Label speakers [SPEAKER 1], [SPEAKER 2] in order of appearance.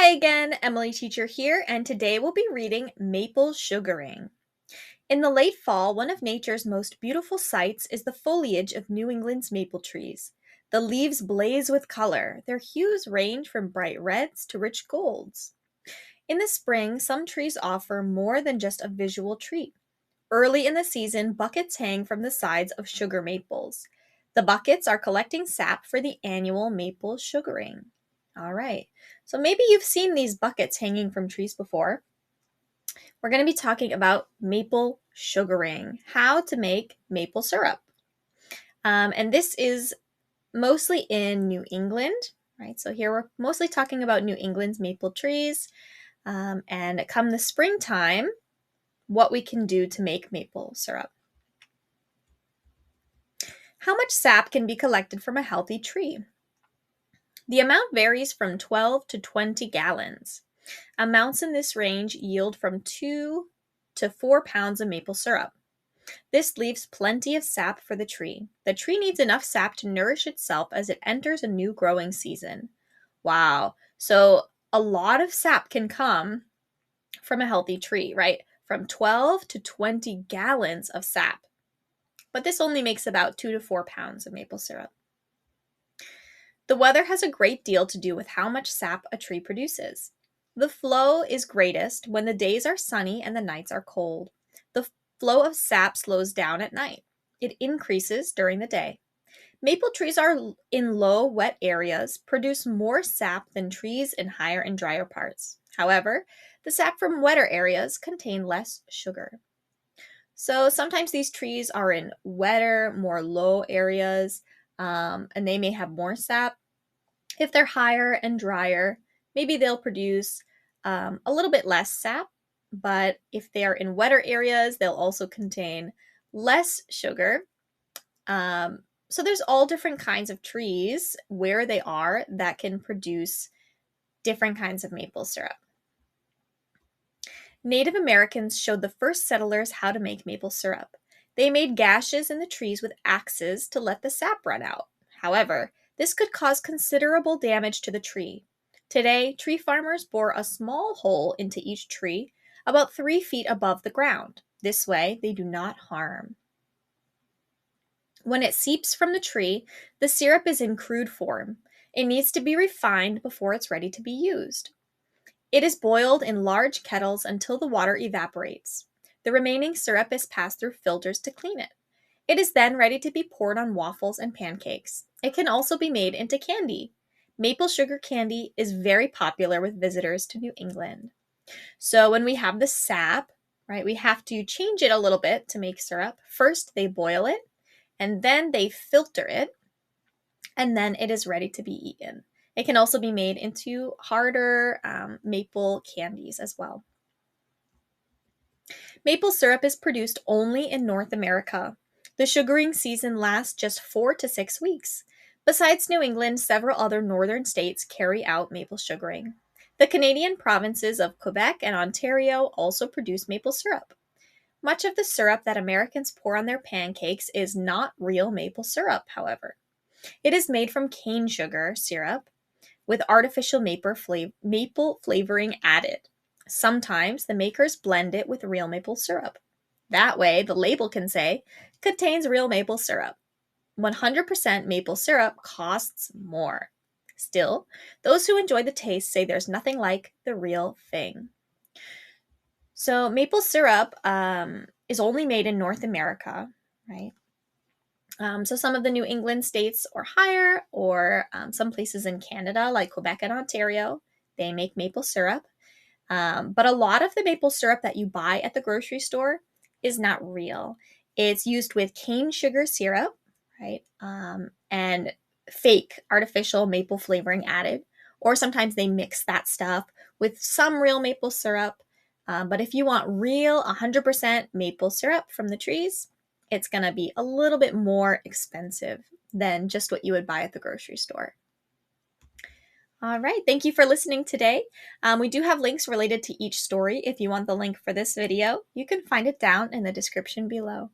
[SPEAKER 1] Hi again, Emily Teacher here, and today we'll be reading Maple Sugaring. In the late fall, one of nature's most beautiful sights is the foliage of New England's maple trees. The leaves blaze with color. Their hues range from bright reds to rich golds. In the spring, some trees offer more than just a visual treat. Early in the season, buckets hang from the sides of sugar maples. The buckets are collecting sap for the annual maple sugaring. All right, so maybe you've seen these buckets hanging from trees before. We're going to be talking about maple sugaring, how to make maple syrup. And this is mostly in New England, right? So here we're mostly talking about New England's maple trees. And come the springtime, what we can do to make maple syrup. How much sap can be collected from a healthy tree? The amount varies from 12 to 20 gallons. Amounts in this range yield from 2 to 4 pounds of maple syrup. This leaves plenty of sap for the tree. The tree needs enough sap to nourish itself as it enters a new growing season. Wow. So a lot of sap can come from a healthy tree, right? From 12 to 20 gallons of sap. But this only makes about 2 to 4 pounds of maple syrup. The weather has a great deal to do with how much sap a tree produces. The flow is greatest when the days are sunny and the nights are cold. The flow of sap slows down at night. It increases during the day. Maple trees are in low, wet areas produce more sap than trees in higher and drier parts. However, the sap from wetter areas contain less sugar. So sometimes these trees are in wetter, more low areas, and they may have more sap. If they're higher and drier, maybe they'll produce a little bit less sap, but if they are in wetter areas, they'll also contain less sugar. So there's all different kinds of trees where they are that can produce different kinds of maple syrup. Native Americans showed the first settlers how to make maple syrup. They made gashes in the trees with axes to let the sap run out. However, this could cause considerable damage to the tree. Today, tree farmers bore a small hole into each tree, about 3 feet above the ground. This way, they do not harm. When it seeps from the tree, the syrup is in crude form. It needs to be refined before it's ready to be used. It is boiled in large kettles until the water evaporates. The remaining syrup is passed through filters to clean it. It is then ready to be poured on waffles and pancakes. It can also be made into candy. Maple sugar candy is very popular with visitors to New England. So when we have the sap, right, we have to change it a little bit to make syrup. First, they boil it, and then they filter it, and then it is ready to be eaten. It can also be made into harder maple candies as well. Maple syrup is produced only in North America. The sugaring season lasts just 4 to 6 weeks. Besides New England, several other northern states carry out maple sugaring. The Canadian provinces of Quebec and Ontario also produce maple syrup. Much of the syrup that Americans pour on their pancakes is not real maple syrup, however. It is made from cane sugar syrup with artificial maple flavoring added. Sometimes the makers blend it with real maple syrup. That way, the label can say, contains real maple syrup. 100% maple syrup costs more. Still, those who enjoy the taste say there's nothing like the real thing. So maple syrup is only made in North America, right? So some of the New England states or higher, or some places in Canada like Quebec and Ontario, they make maple syrup. But a lot of the maple syrup that you buy at the grocery store is not real. It's used with cane sugar syrup, right? And fake artificial maple flavoring added. Or sometimes they mix that stuff with some real maple syrup. But if you want real 100% maple syrup from the trees, it's going to be a little bit more expensive than just what you would buy at the grocery store. All right, thank you for listening today. We do have links related to each story. If you want the link for this video, you can find it down in the description below.